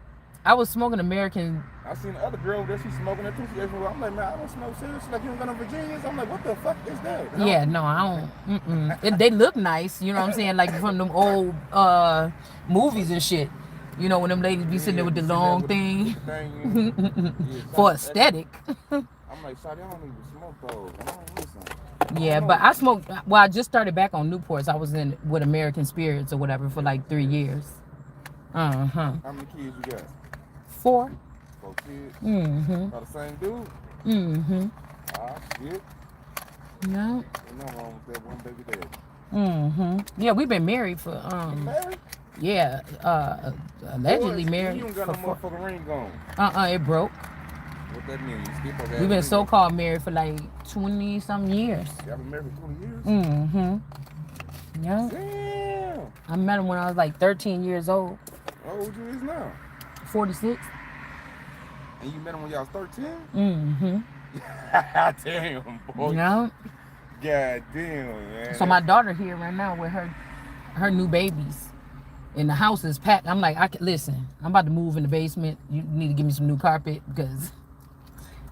I was smoking American. I seen the other girl that she's smoking it too. I'm like, man, I don't smoke cigarettes. She's like, you don't got no Virginians? I'm like, what the fuck is that? Yeah, no, I don't. They look nice, you know what I'm saying? Like from them old movies and shit. You know, when them ladies be sitting there with the long thing. For aesthetic. I'm like, sorry, I don't even smoke those. I don't listen. Yeah, but I smoked. Well, I just started back on Newports. I was in with American Spirits or whatever for like 3 years. How many kids you got? 4. 4 kids? Mm-hmm. Are the same dude? Mm-hmm. Ah, shit. No. Ain't nothing wrong with that one baby daddy. Mm-hmm. Yeah, we've been married for Married? Yeah, allegedly Boy, married. you don't got no motherfucking ring on. It broke. What that mean? You still supposed to have We've a been ring on. so-called married for like 20-some years. Y'all been married for 20 years? Mm-hmm. Yeah. Damn. I met him when I was like 13 years old. How old you is now? 46. And you met him when y'all was 13? Mm-hmm. Damn, boy. Yeah. God damn, man. So my daughter here right now with her new babies. And the house is packed. I'm like, listen, I'm about to move in the basement. You need to give me some new carpet because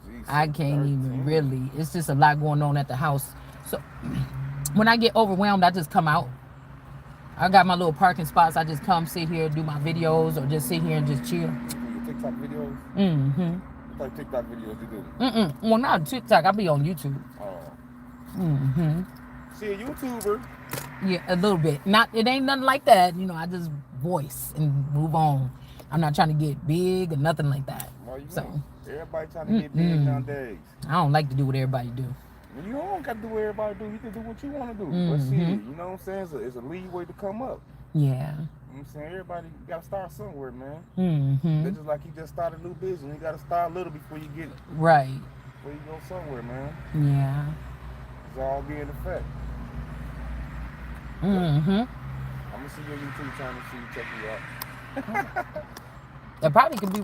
Jesus, I can't 13. even really. It's just a lot going on at the house. So when I get overwhelmed, I just come out. I got my little parking spots. I just come sit here, do my videos, or just sit here and just chill. You do your TikTok videos? Mm-hmm. What type of TikTok videos you do? Well, not TikTok. I be on YouTube. Oh. Mm-hmm. She a YouTuber. Yeah, a little bit. It ain't nothing like that. You know, I just voice and move on. I'm not trying to get big or nothing like that. Why you So ain't? Everybody trying to get big nowadays. I don't like to do what everybody do. You don't got to do what everybody do. You can do what you want to do. But shit, you know what I'm saying? It's a leeway to come up. Yeah. You know what I'm saying? Everybody got to start somewhere, man. It's just like you just started a new business. You got to start little before you get it. Right. Before you go somewhere, man. Yeah. It's all being effect. Mm-hmm. I'm going to see your YouTube channel, see you check you out. That probably could be